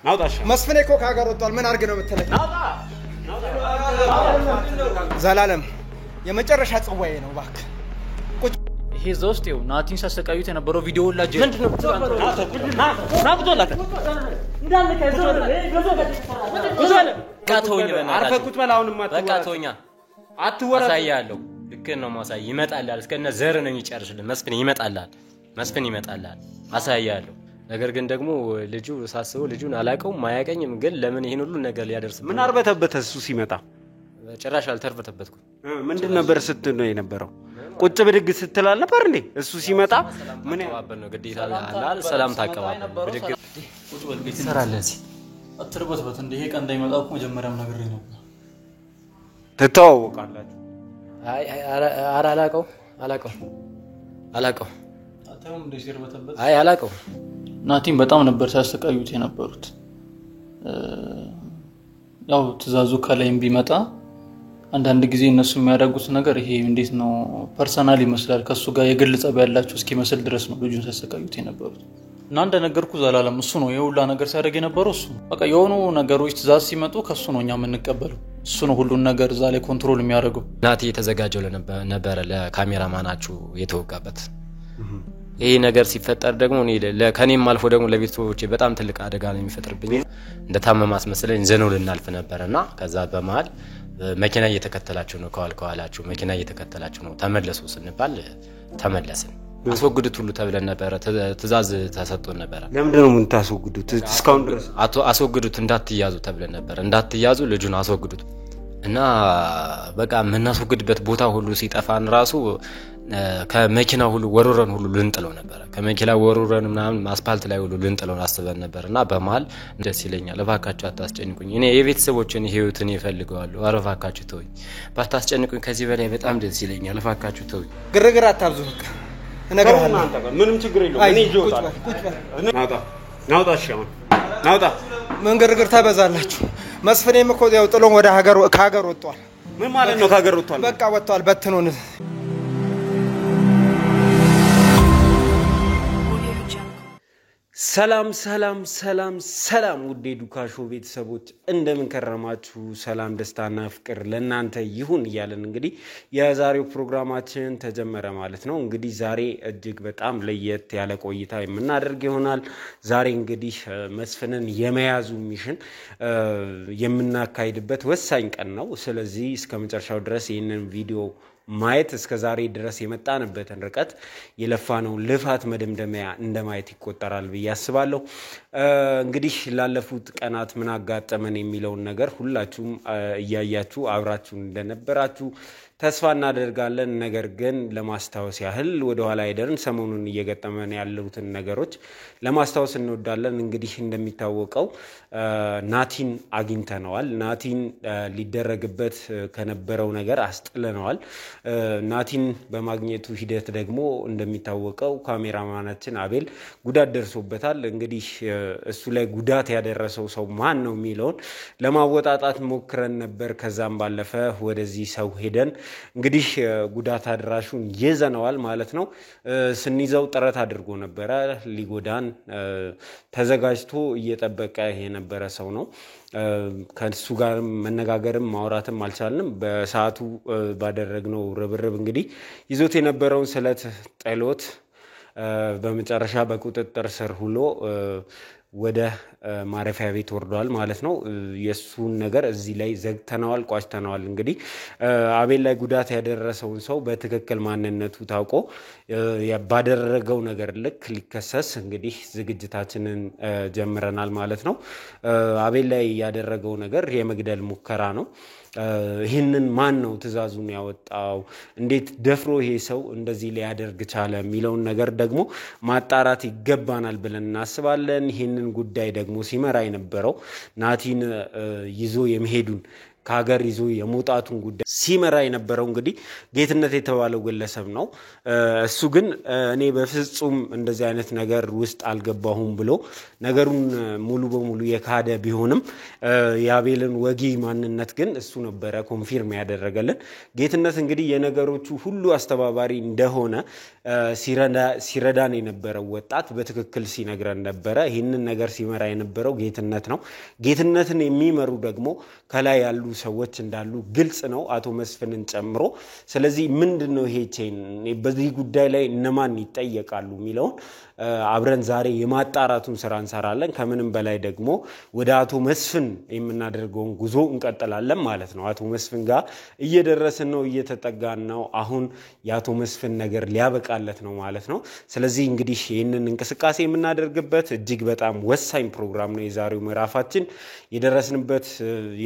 ናውጣሽ መስፍኔ እኮ ከሀገር ወጥቷል ምን አርግ ነው የምትለኝ ዘላለም የመጨረሻ ጽዋዬ ነው እባክህ ይሄ ዘውስጥ ይው ናቲን ሳሰቃዩት የነበረው ቪዲዮ ላጀ ምንድነው ናብቶላከ እንዳለ ከዘው ጉዟለ ቃተውኝ በእናትህ አርፈኩት በላውንማ በቃ ተውኛ አትወራ አሳያለሁ ልክ ነው ማሳይ ይመጣላል እስከነ ዘር ነው የሚጨርስልህ መስፍን ይመጣላል አሳያለሁ ነገር ግን ደግሞ ልጁ ሳስበው ልጁን አላቀው ማያቀኝም ግን ለምን ይሄን ሁሉ ነገር ሊያደርስ ምን አርበተበት እሱ ሲመጣ ጭራሽ አልተርፈተበትኩም ምንድን ነበር ስትል ነው የነበረው ቁጭ ብድግ ስትላል ነበር እንዴ እሱ ሲመጣ ምን ያባበል ነው ግዴታ አላል ሰላም ታቀባበል ብድግ ቁጭ በል ቤት ሰራለህ አትርበትበት እንደ ይሄ ቀን እንዳይመጣው መጀመሪያም ነገር ነው ተተዋወቃላችሁ አይ አላቀው አታውም እንደ ሲርበተበት አይ አላቀው ናቲን በጣም ነበር ሲያሰቃዩት የነበሩት ያው ትዛዙ ከላይም ቢመጣ አንዳንድ ጊዜ እነሱ የሚያደርጉት ነገር ይሄ እንዴት ነው ፐርሰናል ይመስላል ከሱ ጋር የግል ጸብ ያላችሁ እስኪመስል ድረስ ነው ልጁን ሲያሰቃዩት የነበሩት እና እንደነገርኩ ዘላለም እሱ ነው የሁላ ነገር ሲያደርግ የነበረው እሱ በቃ የሆኑ ነገሮች ትዛዝ ሲመጡ ከሱ ነው እኛ የምንቀበለው እሱ ነው ሁሉን ነገር እዛ ላይ ኮንትሮል የሚያደርገው ናቲ የተዘጋጀው ነበር ለካሜራማናችሁ የተወጋበት ይሄ ነገር ሲፈጠር ደግሞ እኔ ለከኔም አልፎ ደግሞ ለቤተሰቦቼ በጣም ትልቅ አደጋ ነው የሚፈጥርብኝ እንደታመመ አስመስለኝ ዘነው ልናልፍ ነበርና ከዛ በመሃል መኪና እየተከተላችሁ ነው ከዋላችሁ መኪና እየተከተላችሁ ነው ተመለሱ ስንባል ተመለስን አስወግዱት ሁሉ ተብለን ነበር ትዛዝ ተሰጥቶን ነበር ለምንድን ነው የምታስወግዱት እስካሁን ድረስ አስወግዱት እንዳትያዙ ተብለን ነበር እንዳትያዙ ልጁን አስወግዱት እና በቃ ምናስወግድበት ቦታ ሁሉ ሲጠፋን ራሱ ከመኪና ሁሉ ወሮረን ሁሉ ልንጥለው ነበር ከመኪና ወሮረን ምናምን አስፋልት ላይ ሁሉ ልንጥለው አስበን ነበርና በመሃል ደስ ይለኛል ለባካችሁ አታስጨንቁኝ እኔ የቤተሰቦችን ህይወትን ይፈልጋለሁ አረፋካችሁ ተውኝ ባታስጨንቁኝ ከዚህ በላይ በጣም ደስ ይለኛል ለባካችሁ ተውኝ ግርግር አታብዙ በቃ እነግርሃለሁ ምንም ችግር የለውም እኔ ጆታ ናውጣሽ ናውጣ ምን ግርግር ታበዛላችሁ መስፍኔም እኮ ያው ጥሎን ወደ ከሀገር ወጥቷል ምን ማለት ነው ከሀገር ወጥቷል በቃ ወጥቷል በትኑን ሰላም ውዴ ዱካሾ ቤተሰቦች እንደምን ከረማችሁ ሰላም ደስታና ፍቅር ለእናንተ ይሁን ይያለን እንግዲህ የዛሬው ፕሮግራማችን ተጀመረ ማለት ነው እንግዲህ ዛሬ እጅግ በጣም ለየት ያለ ቆይታ የምናደርግ ይሆናል ዛሬ እንግዲህ መስፍንን የመያዙ ሚሽን የምናካሂድበት ወሳኝ ቀን ነው ስለዚህ እስከመጨረሻው ድረስ ይሄንን ቪዲዮ ማየት እስከ ዛሬ ድረስ የመጣንበትን ርቀት የለፋነው ልፋት መደምደሚያ እንደማየት ይቆጠራል በያስባለሁ እንግዲህ ላለፉት ቀናት ምን አጋጠመን የሚለውን ነገር ሁላችሁም እያያችሁ አብራችሁ እንደነበራችሁ ተስፋ እናደርጋለን ነገር ግን ለማስታወስ ያህል ወደ ኋላ ሄደን ሰሞኑን እየገጠመን ያሉትን ነገሮች ለማስታወስ እንወዳለን እንግዲህ እንደሚታወቀው ናቲን አግኝተነዋል ናቲን ሊደረግበት ከነበረው ነገር አስጥለነዋል ናቲን በማግኘቱ ሂደት ደግሞ እንደሚታወቀው ካሜራማናችን አቤል ጉዳት ደርሶበታል እንግዲህ እሱ ላይ ጉዳት ያደረሰው ሰው ማን ነው የሚለውን ለማወጣጣት ሞክረን ነበር ከዛም ባለፈ ወደዚህ ሰው ሄደን እንግዲህ ጉዳት አድራሹን ይዘነዋል ማለት ነው ስንይዘው ጥረት አድርጎ ነበር ሊጎዳን ተዘጋጅቶ እየጠበቀ የነበረ ሰው ነው ከሱ ጋር መነጋገርም ማውራትም አልቻልንም በሰዓቱ ባደረግነው ርብርብ እንግዲህ ይዞት የነበረውን ስለት ጠሎት በመጨረሻ በቁጥጥር ስር ሁሉ ወደ ማረፊያ ቤት ወርዷል ማለት ነው የሱን ነገር እዚህ ላይ ዘግተናል ቋጭተናል እንግዲህ አቤል ላይ ጉዳት ያደረሰውን ሰው በትክክል ማንነቱ ታውቆ ባደረገው ነገር ልክ ሊከሰስ እንግዲህ ዝግጅታችንን ጀምረናል ማለት ነው አቤል ላይ ያደረገው ነገር የመግደል ሙከራ ነው ይሄንን ማን ነው ትዛዙን ያወጣው እንዴት ደፍሮ ይሄ ሰው እንደዚህ ሊያደርግ ቻለ የሚለውን ነገር ደግሞ ማጣራት ይገባናል ብለን እናስባለን ይሄንን ጉዳይ ደግሞ ሲመራ የነበረው ናቲን ይዞ የመሄዱን ከሀገር ይዞ የመውጣቱን ጉዳይ ሲመራ የነበረው እንግዲህ ጌትነት የተባለው ግለሰብ ነው። እሱ ግን እኔ በፍጹም እንደዚህ አይነት ነገር ውስጥ አልገባሁም ብሎ ነገሩን ሙሉ በሙሉ የካደ ቢሆንም የአቤልን ወጊ ማንነት ግን እሱ ነበረ ኮንፊርም ያደረገልን። ጌትነት እንግዲህ የነገሮቹ ሁሉ አስተባባሪ እንደሆነ ሲረዳን የነበረው ወጣት በትክክል ሲነግረን ነበረ። ይህንን ነገር ሲመራ የነበረው ጌትነት ነው። ጌትነትን የሚመሩ ደግሞ ከላይ ያሉ ሰዎች እንዳሉ ግልጽ ነው፣ አቶ መስፍንን ጨምሮ። ስለዚህ ምንድነው ይሄ ቼን፣ በዚህ ጉዳይ ላይ እነማን ይጠየቃሉ የሚለውን አብረን ዛሬ የማጣራቱን ስራ እንሰራለን። ከምንም በላይ ደግሞ ወደ አቶ መስፍን የምናደርገውን ጉዞ እንቀጥላለን ማለት ነው። አቶ መስፍን ጋር እየደረስን ነው፣ እየተጠጋን ነው። አሁን የአቶ መስፍን ነገር ሊያበቃለት ነው ማለት ነው። ስለዚህ እንግዲህ ይህንን እንቅስቃሴ የምናደርግበት እጅግ በጣም ወሳኝ ፕሮግራም ነው የዛሬው ምዕራፋችን። የደረስንበት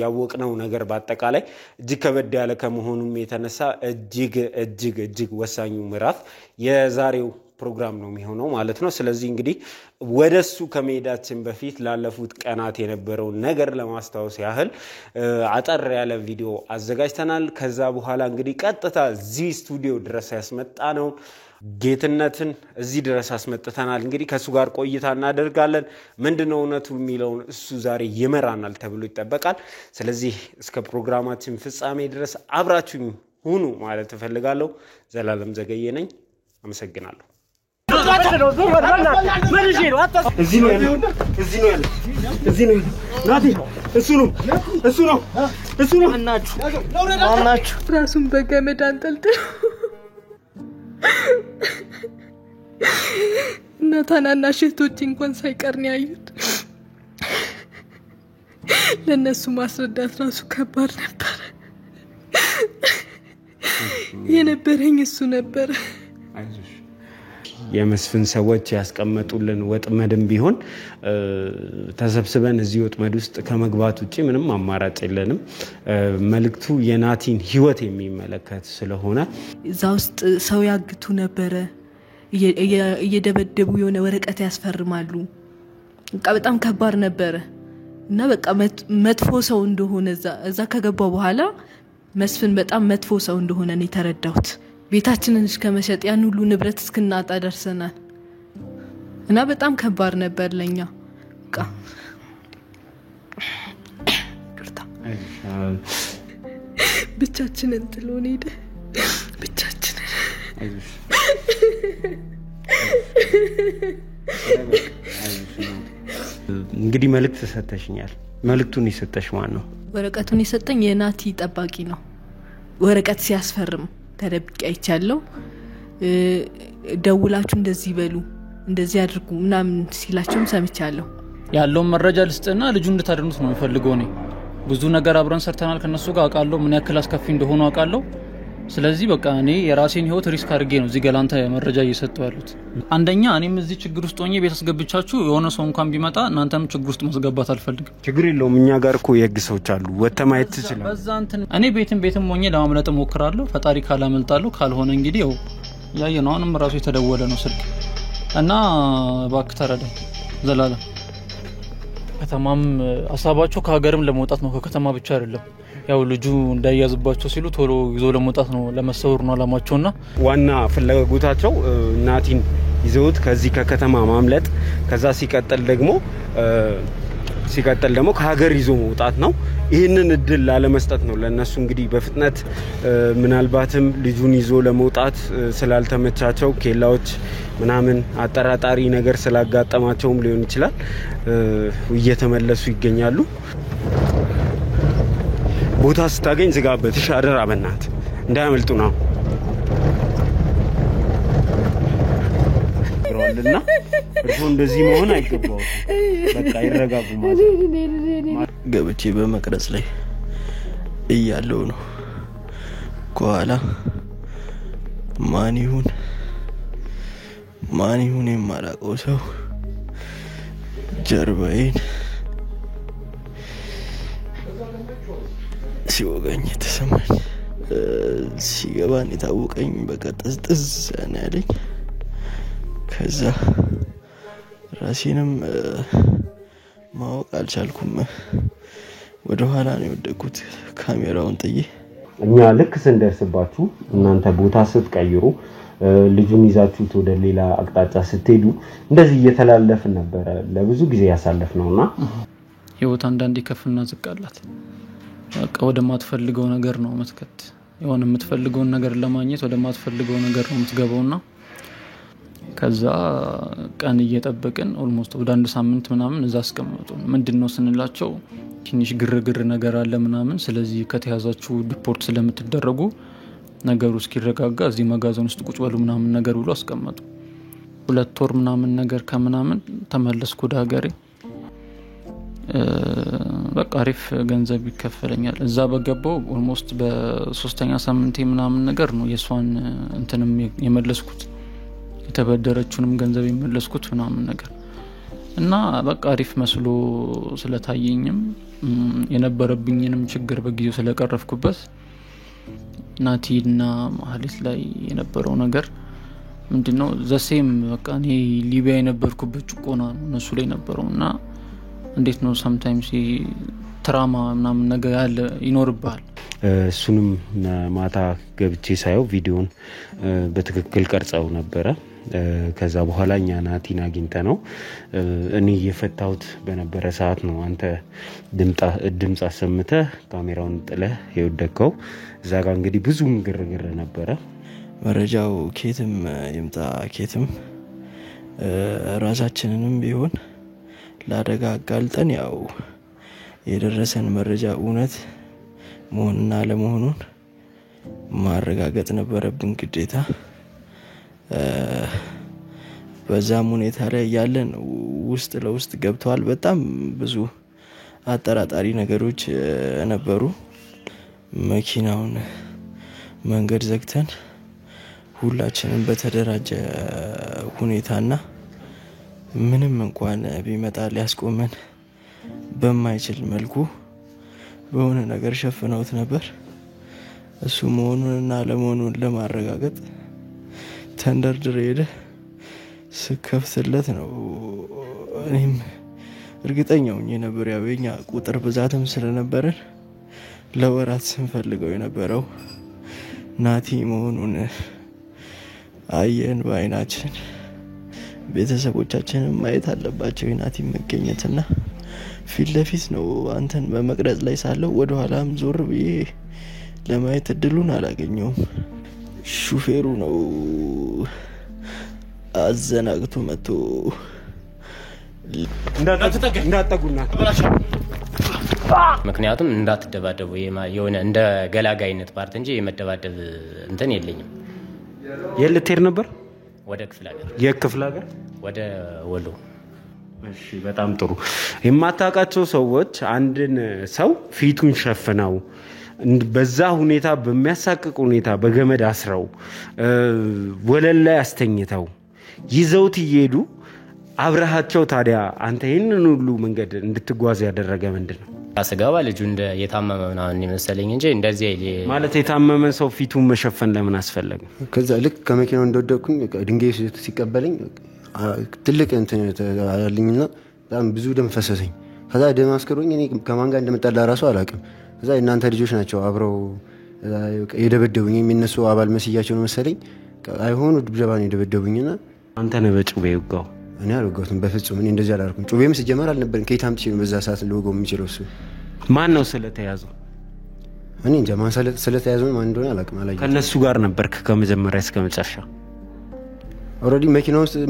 ያወቅነው ነገር በአጠቃላይ እጅግ ከበድ ያለ ከመሆኑም የተነሳ እጅግ ወሳኙ ምዕራፍ የዛሬው ፕሮግራም ነው የሚሆነው ማለት ነው። ስለዚህ እንግዲህ ወደሱ ከመሄዳችን በፊት ላለፉት ቀናት የነበረው ነገር ለማስታወስ ያህል አጠር ያለ ቪዲዮ አዘጋጅተናል። ከዛ በኋላ እንግዲህ ቀጥታ እዚህ ስቱዲዮ ድረስ ያስመጣ ነው ጌትነትን እዚህ ድረስ አስመጥተናል። እንግዲህ ከሱ ጋር ቆይታ እናደርጋለን። ምንድነው እውነቱ የሚለውን እሱ ዛሬ ይመራናል ተብሎ ይጠበቃል። ስለዚህ እስከ ፕሮግራማችን ፍጻሜ ድረስ አብራችሁኝ ሁኑ ማለት እፈልጋለሁ። ዘላለም ዘገየ ነኝ። አመሰግናለሁ። ራሱን በገመድ አንጠልጥሎ እና ታናናሽ እህቶቼ እንኳን ሳይቀር ነው ያዩት። ለነሱ ማስረዳት ራሱ ከባድ ነበር። የነበረኝ እሱ ነበር። የመስፍን ሰዎች ያስቀመጡልን ወጥመድም ቢሆን ተሰብስበን እዚህ ወጥመድ ውስጥ ከመግባት ውጪ ምንም አማራጭ የለንም። መልክቱ የናቲን ህይወት የሚመለከት ስለሆነ እዛ ውስጥ ሰው ያግቱ ነበር፣ እየደበደቡ የሆነ ወረቀት ያስፈርማሉ። በጣም ከባድ ነበር እና በቃ መጥፎ ሰው እንደሆነ እዛ ከገባው በኋላ መስፍን በጣም መጥፎ ሰው እንደሆነ ነው የተረዳሁት። ቤታችንን እስከመሸጥ ያን ሁሉ ንብረት እስክናጣ ደርሰናል እና በጣም ከባድ ነበር ለኛ። በቃ ብቻችንን ጥሎን ሄደ። ብቻችንን እንግዲህ መልእክት ሰጥተሽኛል። መልእክቱን ይሰጠሽ ማን ነው? ወረቀቱን የሰጠኝ የናቲ ጠባቂ ነው። ወረቀት ሲያስፈርም ተደብቄ አይቻለሁ። ደውላችሁ እንደዚህ በሉ እንደዚህ አድርጉ ምናምን ሲላቸውም ሰምቻለሁ። ያለው መረጃ ልስጥና ልጁ እንድታደርኑት ነው የምፈልገው። እኔ ብዙ ነገር አብረን ሰርተናል ከነሱ ጋር አውቃለሁ፣ ምን ያክል አስከፊ እንደሆኑ አውቃለሁ። ስለዚህ በቃ እኔ የራሴን ህይወት ሪስክ አድርጌ ነው እዚህ ገላንተ መረጃ እየሰጠው ያሉት። አንደኛ እኔም እዚህ ችግር ውስጥ ሆኜ ቤት አስገብቻችሁ የሆነ ሰው እንኳን ቢመጣ እናንተም ችግር ውስጥ ማስገባት አልፈልግም። ችግር የለውም፣ እኛ ጋር እኮ የህግ ሰዎች አሉ፣ ወተማየት ትችላል። በዛ እንትን እኔ ቤትም ሆኜ ለማምለጥ ሞክራለሁ። ፈጣሪ ካላመልጣለሁ፣ ካልሆነ እንግዲህ ያው ያየነው አሁንም ራሱ የተደወለ ነው ስልክ እና እባክህ ተረዳኝ ዘላለም። ከተማም ሐሳባቸው ከሀገርም ለመውጣት ነው፣ ከከተማ ብቻ አይደለም። ያው ልጁ እንዳይያዝባቸው ሲሉ ቶሎ ይዞ ለመውጣት ነው፣ ለመሰወር ነው አላማቸውና ዋና ፍላጎታቸው ናቲን ይዘውት ከዚህ ከከተማ ማምለጥ፣ ከዛ ሲቀጥል ደግሞ ከሀገር ይዞ መውጣት ነው። ይህንን እድል ላለመስጠት ነው ለነሱ እንግዲህ በፍጥነት ምናልባትም ልጁን ይዞ ለመውጣት ስላልተመቻቸው ኬላዎች ምናምን አጠራጣሪ ነገር ስላጋጠማቸውም ሊሆን ይችላል እየተመለሱ ይገኛሉ። ቦታ ስታገኝ ዝጋበት ሻደር አበናት እንዳያመልጡ ነው ግሮልና እርፎ እንደዚህ መሆን አይገባው። በቃ ይረጋጉ ማለት ገብቼ በመቅረጽ ላይ እያለው ነው። ከኋላ ማን ይሁን የማላውቀው ሰው ጀርባዬን ሲወጋኝ ተሰማኝ። ሲገባን የታወቀኝ በቃ ጥዝ ያለኝ። ከዛ ራሴንም ማወቅ አልቻልኩም። ወደ ኋላ ነው የወደኩት ካሜራውን ጥዬ። እኛ ልክ ስንደርስባችሁ እናንተ ቦታ ስትቀይሩ ልጁን ይዛችሁት ወደ ሌላ አቅጣጫ ስትሄዱ እንደዚህ እየተላለፍን ነበር ለብዙ ጊዜ ያሳለፍነውና ህይወት አንዳንዴ ከፍና ዝቅ አላት። በቃ ወደማትፈልገው ነገር ነው የምትከት የሆነ የምትፈልገውን ነገር ለማግኘት ወደማትፈልገው ነገር ነው የምትገባውና ከዛ ቀን እየጠበቅን ኦልሞስት ወደ 1 ሳምንት ምናምን እዛ አስቀመጡ። ምንድነው ስንላቸው ትንሽ ግርግር ነገር አለ ምናምን፣ ስለዚህ ከተያዛችሁ ዲፖርት ስለምትደረጉ ነገሩ እስኪረጋጋ እዚህ መጋዘን ውስጥ ቁጭ በሉ ምናምን ነገር ብሎ አስቀመጡ። 2 ወር ምናምን ነገር ከምናምን ተመለስኩ ወደ ሀገሬ። በቃ አሪፍ ገንዘብ ይከፈለኛል። እዛ በገባው ኦልሞስት በ3ኛ ሳምንቴ ምናምን ነገር ነው የሷን እንትንም የመለስኩት የተበደረችውንም ገንዘብ የመለስኩት ምናምን ነገር እና በቃ አሪፍ መስሎ ስለታየኝም የነበረብኝንም ችግር በጊዜው ስለቀረፍኩበት ናቲና ማህሌት ላይ የነበረው ነገር ምንድነው ዘሴም በቃ እኔ ሊቢያ የነበርኩበት ጭቆና ነው እነሱ ላይ ነበረውና እንዴት ነው sometimes ትራማ ምናምን ነገር ያለ ይኖርባል። እሱንም ማታ ገብቼ ሳየው ቪዲዮን በትክክል ቀርጸው ነበር። ከዛ በኋላ እኛ ናቲን አግኝተነው እኔ የፈታሁት በነበረ ሰዓት ነው አንተ ድምጽ አሰምተህ ካሜራውን ጥለህ የወደቀው። እዛ ጋር እንግዲህ ብዙ ግርግር ነበረ። መረጃው ኬትም ይምጣ ኬትም ራሳችንንም ቢሆን ለአደጋ አጋልጠን ያው የደረሰን መረጃ እውነት መሆንና ለመሆኑን ማረጋገጥ ነበረብን ግዴታ። በዛም ሁኔታ ላይ ያለን ውስጥ ለውስጥ ገብተዋል። በጣም ብዙ አጠራጣሪ ነገሮች ነበሩ። መኪናውን መንገድ ዘግተን ሁላችንም በተደራጀ ሁኔታና ምንም እንኳን ቢመጣ ሊያስቆመን በማይችል መልኩ በሆነ ነገር ሸፍነውት ነበር። እሱ መሆኑንና ለመሆኑን ለማረጋገጥ ተንደርድሬ ሄደ ስከፍትለት ነው። እኔም እርግጠኛው ነበር ያው የኛ ቁጥር ብዛትም ስለነበረን ለወራት ስንፈልገው የነበረው ናቲ መሆኑን አየን በአይናችን። ቤተሰቦቻችንም ማየት አለባቸው የናቲ መገኘትና ፊት ለፊት ነው አንተን በመቅረጽ ላይ ሳለው ወደ ኋላም ዞር ብዬ ለማየት እድሉን አላገኘውም። ሹፌሩ ነው አዘናግቶ መጥቶ እንዳጠጉና ምክንያቱም እንዳትደባደቡ የሆነ እንደ ገላጋይነት ፓርት እንጂ የመደባደብ እንትን የለኝም። የልትሄድ ነበር ወደ ክፍለ ሀገር የክፍለ ሀገር ወደ ወሎ። እሺ በጣም ጥሩ። የማታውቃቸው ሰዎች አንድን ሰው ፊቱን ሸፍነው በዛ ሁኔታ በሚያሳቅቅ ሁኔታ በገመድ አስረው ወለል ላይ አስተኝተው ይዘውት ይሄዱ አብረሃቸው ታዲያ አንተ ይሄንን ሁሉ መንገድ እንድትጓዝ ያደረገ ምንድነው? አስጋባ ልጁ እንደ የታመመ ምናምን ይመስለኝ እንጂ እንደዚህ ማለት የታመመ ሰው ፊቱን መሸፈን ለምን አስፈለገ? ከዛ ልክ ከመኪናው እንደወደኩኝ ድንጋይ ሲቀበለኝ ትልቅ እንትን አለኝና በጣም ብዙ ደም ፈሰሰኝ። ከዛ ደም አስከሮኝ እኔ ከማን ጋር እንደመጣላ ራሱ አላውቅም። ከዛ እናንተ ልጆች ናቸው አብረው የደበደቡኝ የሚነሱ አባል መስያቸው ነው መሰለኝ አይሆኑ ድብደባ ነው የደበደቡኝና አንተ ነህ በጩቤ ወጋው? እኔ አልወጋሁትም በፍጹም። እኔ እንደዚህ አላልኩም። ጩቤም ሲጀመር አልነበረም። ከየት አምጥቼ ነው በዛ ሰዓት ልወጋው የምችለው? እሱ ማን ነው ስለተያዘው? እኔ እንጃ ማን ስለተያዘው ማን እንደሆነ አላውቅም። አላየሁም። ከነሱ ጋር ነበርክ ከመጀመሪያ እስከ መጨረሻ? ኦልሬዲ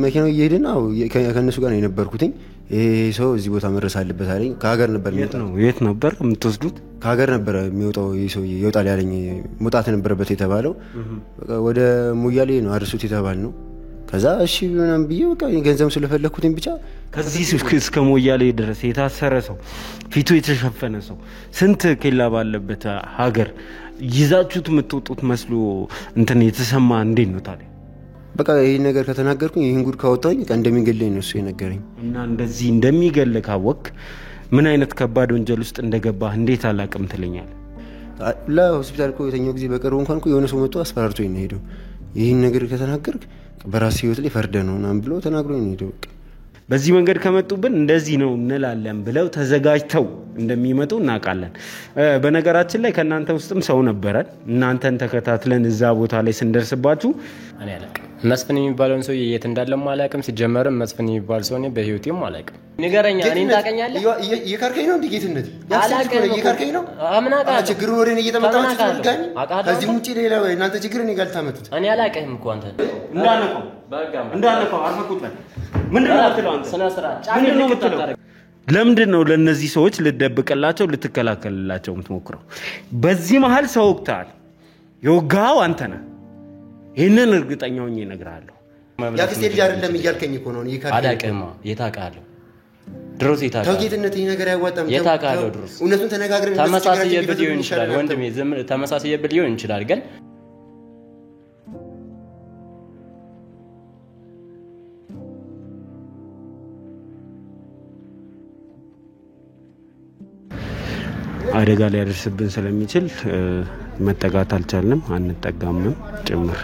መኪናው እየሄድን ከነሱ ጋር ነው የነበርኩትኝ። ይሄ ሰው እዚህ ቦታ መድረስ አለበት አለኝ። ከሀገር ነበር የሚወጣው። የት ነበር የምትወስዱት? ከሀገር ነበር የሚወጣው። ይሄ ሰው ይወጣል ያለኝ መውጣት ነበረበት የተባለው። ወደ ሞያሌ ነው አድርሱት የተባል ነው። ከዛ እሺ ምናምን ብዬ በቃ ገንዘብ ስለፈለኩትኝ ብቻ ከዚህ እስከ ሞያሌ ድረስ የታሰረ ሰው ፊቱ የተሸፈነ ሰው ስንት ኬላ ባለበት ሀገር ይዛችሁት የምትወጡት መስሎ እንትን የተሰማ እንዴት ነው ታዲያ? በቃ ይሄን ነገር ከተናገርኩኝ ይሄን ጉድ ካወጣኝ በቃ እንደሚገለኝ ነው እሱ የነገረኝ። እና እንደዚህ እንደሚገል ካወቅ ምን አይነት ከባድ ወንጀል ውስጥ እንደገባህ እንዴት አላቅም ትለኛለህ? ለሆስፒታል እኮ የተኛው ጊዜ በቅርቡ እንኳን እኮ የሆነ ሰው መጥቶ አስፈራርቶኝ ነው ሄደው። ይህን ነገር ከተናገርክ በራስ ህይወት ላይ ፈርደ ነው ምናምን ብሎ ተናግሮኝ ነው ሄደው። በዚህ መንገድ ከመጡብን እንደዚህ ነው እንላለን ብለው ተዘጋጅተው እንደሚመጡ እናውቃለን። በነገራችን ላይ ከናንተ ውስጥም ሰው ነበረ እናንተን ተከታትለን እዛ ቦታ ላይ ስንደርስባችሁ እኔ አላውቅም መስፍን የሚባለውን ሰው የት እንዳለም አላውቅም። ሲጀመርም መስፍን የሚባል ሰው ነው በህይወቴም አላውቅም። ንገረኛ እኔን ታውቀኛለህ? እየካርከኝ ነው ጌትነት እየካርከኝ ነው አምናቃ ችግሩን ወሬን እየተመጣጣችሁ ትልጋኝ ከዚህ ውጪ ሌላ እናንተ ችግር እኔ ጋር ታመጡት እኔ አላውቅህም እኮ አንተ እንዳነቀው አርፈቁት ምንድነው የምትለው አንተ ስነ ስርዓት ምንድነው የምትለው? ለምንድን ነው ለነዚህ ሰዎች ልደብቅላቸው ልትከላከልላቸው የምትሞክረው? በዚህ መሃል ሰው ወቅታል የወጋው አንተ ነህ። ይሄንን እርግጠኛ ሆኜ እነግርሃለሁ። ያክስቴ ልጅ አይደለም እያልከኝ እኮ ነው። ይካርከኝ አዳቀማ የታቃለው ድሮስ የታቃለው ተውጌትነት ይሄ ነገር አይዋጣም። የታቃለው ድሮስ እውነቱን ተነጋግረን ተመሳሳይበት ሊሆን ይችላል ወንድሜ ተመሳሳይበት ሊሆን ይችላል ግን አደጋ ሊያደርስብን ስለሚችል መጠጋት አልቻልንም አንጠጋምም ጭምር።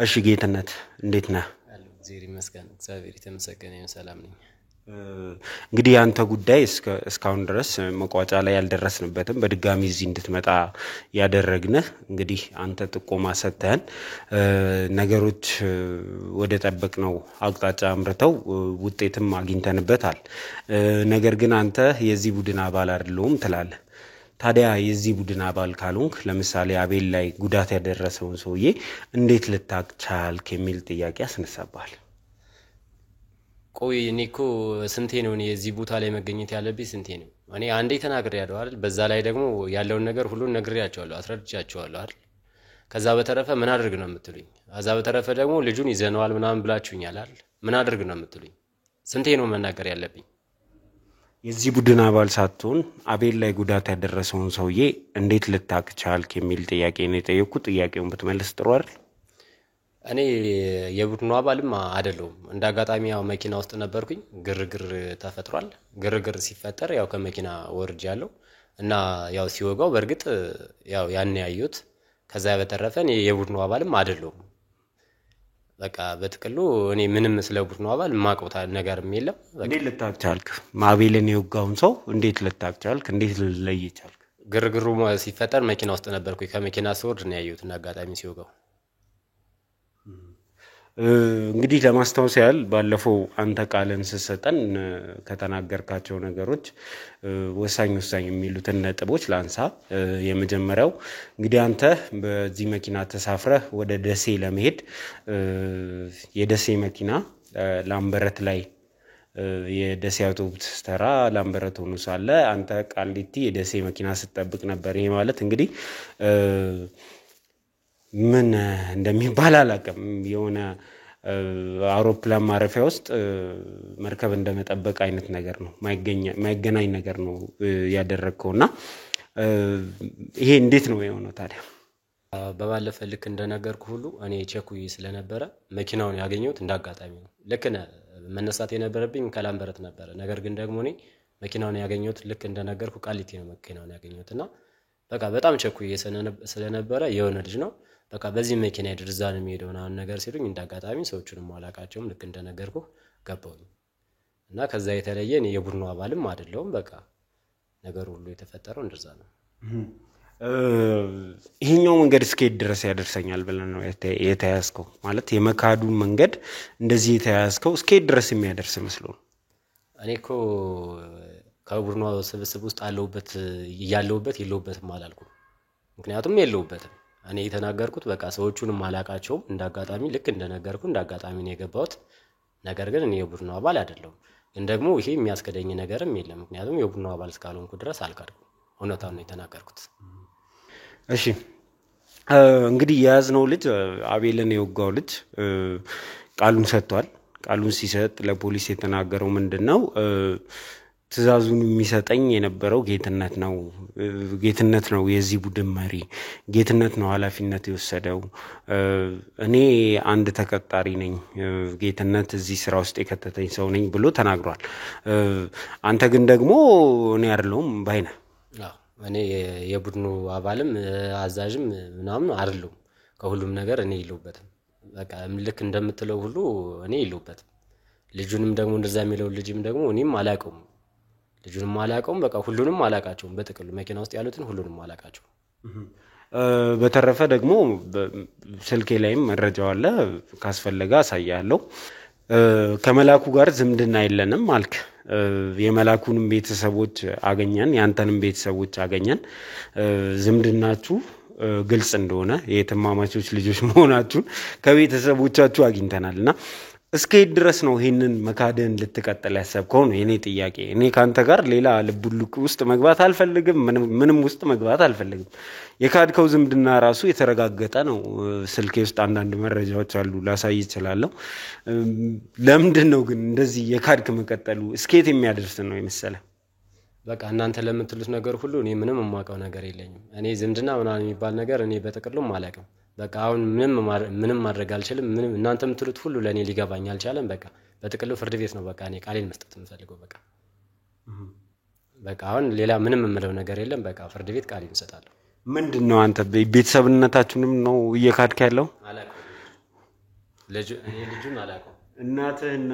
እሺ ጌትነት እንዴት ነህ? እግዚአብሔር ይመስገን። እግዚአብሔር የተመሰገነ ይሁን ሰላም ነኝ። እንግዲህ አንተ ጉዳይ እስካሁን ድረስ መቋጫ ላይ ያልደረስንበትም በድጋሚ እዚህ እንድትመጣ ያደረግነህ እንግዲህ አንተ ጥቆማ ሰጥተን ነገሮች ወደ ጠበቅነው አቅጣጫ አምርተው ውጤትም አግኝተንበታል። ነገር ግን አንተ የዚህ ቡድን አባል አይደለህም ትላለህ። ታዲያ የዚህ ቡድን አባል ካልሆንክ ለምሳሌ አቤል ላይ ጉዳት ያደረሰውን ሰውዬ እንዴት ልታውቅ ቻልክ የሚል ጥያቄ አስነሳባል። ቆይ እኔ እኮ ስንቴ ነው እኔ እዚህ ቦታ ላይ መገኘት ያለብኝ ስንቴ ነው? እኔ አንዴ ተናግሬያለሁ አይደል? በዛ ላይ ደግሞ ያለውን ነገር ሁሉን ነግሬያቸዋለሁ አስረድቻቸዋለሁ አይደል? ከዛ በተረፈ ምን አድርግ ነው የምትሉኝ? ከዛ በተረፈ ደግሞ ልጁን ይዘነዋል ምናምን ብላችሁኛል አይደል? ምን አድርግ ነው የምትሉኝ? ስንቴ ነው መናገር ያለብኝ? የዚህ ቡድን አባል ሳትሆን አቤል ላይ ጉዳት ያደረሰውን ሰውዬ እንዴት ልታውቅ ቻልክ የሚል ጥያቄ ነው የጠየቅኩት። ጥያቄውን ብትመልስ ጥሩ አይደል? እኔ የቡድኑ አባልም አይደለሁም። እንዳጋጣሚ ያው መኪና ውስጥ ነበርኩኝ። ግርግር ተፈጥሯል። ግርግር ሲፈጠር ያው ከመኪና ወርጃለሁ እና ያው ሲወጋው በርግጥ ያው ያን ያዩት። ከዛ በተረፈ እኔ የቡድኑ አባልም አይደለሁም። በቃ በትክክሉ እኔ ምንም ስለ ቡድኑ አባል ማቀውታ ነገርም የለም። እንዴት ልታውቅ ቻልክ? አቤልን የወጋውን ሰው እንዴት ልታውቅ ቻልክ? እንዴት ልለይ ቻልክ? ግርግሩ ሲፈጠር መኪና ውስጥ ነበርኩኝ። ከመኪና ስወርድ ነው ያዩት እና አጋጣሚ ሲወጋው። እንግዲህ ለማስታወስ ያህል ባለፈው አንተ ቃልን ስትሰጠን ከተናገርካቸው ነገሮች ወሳኝ የሚሉትን ነጥቦች ላንሳ። የመጀመሪያው እንግዲህ አንተ በዚህ መኪና ተሳፍረህ ወደ ደሴ ለመሄድ የደሴ መኪና ላምበረት ላይ የደሴ አውቶቡስ ተራ ላምበረት ሆኖ ሳለ አንተ ቃሊቲ የደሴ መኪና ስትጠብቅ ነበር። ይሄ ማለት እንግዲህ ምን እንደሚባል አላውቅም። የሆነ አውሮፕላን ማረፊያ ውስጥ መርከብ እንደመጠበቅ አይነት ነገር ነው። ማይገናኝ ነገር ነው ያደረግከውና ይሄ እንዴት ነው የሆነው ታዲያ? በባለፈ ልክ እንደነገርኩ ሁሉ እኔ ቸኩይ ስለነበረ መኪናውን ያገኘሁት እንዳጋጣሚ ነው። ልክ መነሳት የነበረብኝ ከላምበረት ነበረ። ነገር ግን ደግሞ እኔ መኪናውን ያገኘሁት ልክ እንደነገርኩ ቃሊቲ ነው መኪናውን ያገኘሁትና በቃ በጣም ቸኩይ ስለነበረ የሆነ ልጅ ነው በቃ በዚህ መኪና ይድርዛ ነው የሚሄደው ምናምን ነገር ሲሉኝ እንዳጋጣሚ ሰዎቹንም አላቃቸውም ልክ እንደነገርኩ ገባሁኝ እና ከዛ የተለየ እኔ የቡድኑ አባልም አይደለሁም። በቃ ነገር ሁሉ የተፈጠረው እንደዛ ነው። ይሄኛው መንገድ እስከ ድረስ ያደርሰኛል ብለን ነው የተያዝከው? ማለት የመካዱ መንገድ እንደዚህ የተያዝከው እስከ ድረስ የሚያደርስ መስሎ ነው? እኔ እኮ ከቡድኑ ስብስብ ውስጥ ያለውበት የለውበትም አላልኩም። ምክንያቱም የለውበትም እኔ የተናገርኩት በቃ ሰዎቹንም አላቃቸውም። እንዳጋጣሚ ልክ እንደነገርኩ እንዳጋጣሚ ነው የገባሁት። ነገር ግን እኔ የቡድኑ አባል አይደለሁም። ግን ደግሞ ይሄ የሚያስከደኝ ነገርም የለም። ምክንያቱም የቡድኑ አባል እስካልሆንኩ ድረስ አልካድኩም። እውነታውን ነው የተናገርኩት። እሺ እንግዲህ የያዝነው ልጅ አቤልን የወጋው ልጅ ቃሉን ሰጥቷል። ቃሉን ሲሰጥ ለፖሊስ የተናገረው ምንድነው? ትዕዛዙን የሚሰጠኝ የነበረው ጌትነት ነው የዚህ ቡድን መሪ፣ ጌትነት ነው ኃላፊነት የወሰደው። እኔ አንድ ተቀጣሪ ነኝ፣ ጌትነት እዚህ ስራ ውስጥ የከተተኝ ሰው ነኝ ብሎ ተናግሯል። አንተ ግን ደግሞ እኔ አይደለሁም ባይነህ። እኔ የቡድኑ አባልም አዛዥም ምናምን አይደለም ከሁሉም ነገር እኔ የለውበትም በቃ ልክ እንደምትለው ሁሉ እኔ የለውበትም ልጁንም ደግሞ እንደዛ የሚለው ልጅም ደግሞ እኔም አላቀውም ልጁንም አላቀውም በቃ ሁሉንም አላቃቸውም በጥቅሉ መኪና ውስጥ ያሉትን ሁሉንም አላቃቸው በተረፈ ደግሞ ስልኬ ላይም መረጃው አለ ካስፈለገ አሳያለሁ ከመላኩ ጋር ዝምድና የለንም አልክ የመላኩንም ቤተሰቦች አገኘን ያንተንም ቤተሰቦች አገኘን ዝምድናችሁ ግልጽ እንደሆነ የትማማቾች ልጆች መሆናችሁ ከቤተሰቦቻችሁ አግኝተናልና እስከዚህ ድረስ ነው ይሄንን መካደን ልትቀጥል ያሰብከው ነው የኔ ጥያቄ እኔ ካንተ ጋር ሌላ ልቡልቅ ውስጥ መግባት አልፈልግም ምንም ውስጥ መግባት አልፈልግም የካድከው ዝምድና ራሱ የተረጋገጠ ነው ስልኬ ውስጥ አንዳንድ መረጃዎች አሉ ላሳይ ይችላልው ለምንድነው ግን እንደዚህ የካድክ መቀጠሉ እስከዚህ የሚያደርስ ነው የመሰለ በቃ እናንተ ለምትሉት ነገር ሁሉ እኔ ምንም የማውቀው ነገር የለኝም እኔ ዝምድና ምናምን የሚባል ነገር እኔ በተቀልሎም አላውቅም በቃ አሁን ምንም ማድረግ አልችልም ምንም እናንተ የምትሉት ሁሉ ለኔ ሊገባኝ አልቻለም በቃ በተቀልሎ ፍርድ ቤት ነው በቃ እኔ ቃሌን መስጠት የምፈልገው በቃ አሁን ሌላ ምንም የምለው ነገር የለም በቃ ፍርድ ቤት ቃሌን እሰጣለሁ ምንድነው አንተ ቤተሰብነታችሁንም ነው እየካድክ ያለው አላውቅም ልጁን አላውቅም እናትህና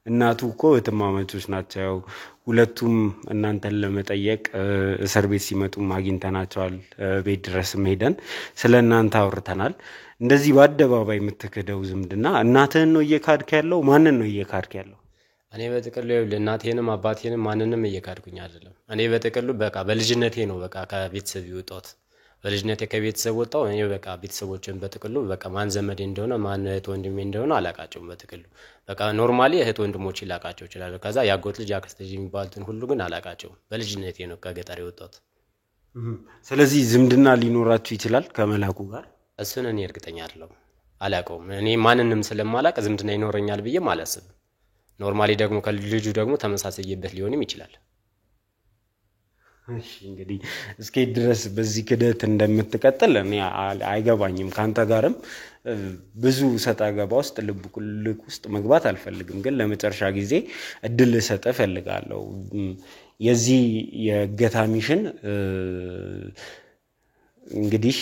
እናቱ እኮ እህትማማቾች ናቸው ሁለቱም እናንተን ለመጠየቅ እስር ቤት ሲመጡ አግኝተናቸዋል ቤት ድረስ ሄደን ስለናንተ አውርተናል እንደዚህ በአደባባይ የምትከደው ዝምድና እናትህን ነው እየካድክ ያለው ማንን ነው እየካድክ ያለው እኔ በጥቅሉ ለእናቴንም አባቴንም ማንንም እየካድኩኝ አይደለም እኔ በጥቅሉ በቃ በልጅነቴ ነው በቃ ከቤተሰብ ይወጣሁት በልጅነቴ ከቤተሰብ ወጣው እኔ በቃ ቤተሰቦችን በጥቅሉ በቃ ማን ዘመዴ እንደሆነ ማን እህት ወንድሜ እንደሆነ አላቃቸውም በጥቅሉ በቃ ኖርማሊ እህት ወንድሞች ይላቃቸው ይችላል ከዛ ያጎት ልጅ ያክስት ልጅ የሚባሉትን ሁሉ ግን አላቃቸውም በልጅነቴ ነው ከገጠር የወጣሁት ስለዚህ ዝምድና ሊኖራችሁ ይችላል ከመላኩ ጋር እሱን እኔ እርግጠኛ አይደለም አላቀውም እኔ ማንንም ስለማላቅ ዝምድና ይኖረኛል ብዬ ማለስብ ኖርማሊ ደግሞ ከልጁ ደግሞ ተመሳሳይበት ሊሆንም ይችላል እሺ እንግዲህ እስከ ድረስ በዚህ ክደት እንደምትቀጥል እኔ አይገባኝም ካንተ ጋርም ብዙ ሰጣ ገባ ውስጥ ልብ ውስጥ መግባት አልፈልግም ግን ለመጨረሻ ጊዜ እድል ሰጠ ፈልጋለሁ የዚህ የገታ ሚሽን እንግዲህ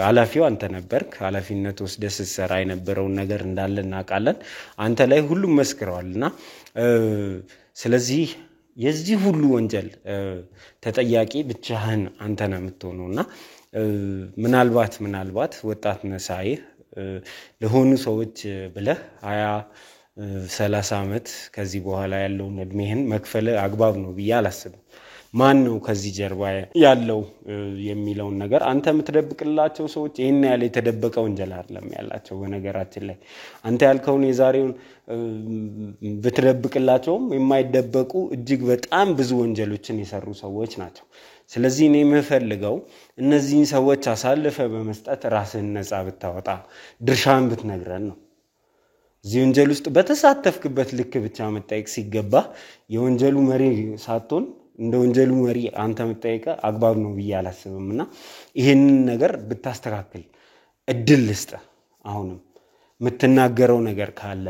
ኃላፊው አንተ ነበርክ ኃላፊነት ወስደህ ስትሰራ የነበረው ነገር እንዳለ እናቃለን አንተ ላይ ሁሉም መስክረዋልና ስለዚህ የዚህ ሁሉ ወንጀል ተጠያቂ ብቻህን አንተ ነህ የምትሆነውና ምናልባት ወጣት ነሳይ ለሆኑ ሰዎች ብለህ 20-30 አመት ከዚህ በኋላ ያለውን እድሜህን መክፈል አግባብ ነው ብዬ አላስብም ማን ነው ከዚህ ጀርባ ያለው የሚለውን ነገር አንተ የምትደብቅላቸው ሰዎች ይሄን ያለ የተደበቀ ወንጀል አይደለም ያላቸው በነገራችን ላይ አንተ ያልከውን የዛሬውን ብትደብቅላቸውም የማይደበቁ እጅግ በጣም ብዙ ወንጀሎችን የሰሩ ሰዎች ናቸው ስለዚህ እኔ የምፈልገው እነዚህን ሰዎች አሳልፈ በመስጠት ራስህን ነፃ ብታወጣ ድርሻን ብትነግረን ነው እዚህ ወንጀል ውስጥ በተሳተፍክበት ልክ ብቻ መጠየቅ ሲገባ የወንጀሉ መሪ ሳትሆን እንደ ወንጀሉ መሪ አንተ መጠየቅ አግባብ ነው ብዬ አላስብምና ይሄንን ነገር ብታስተካክል እድል ልስጥ አሁንም የምትናገረው ነገር ካለ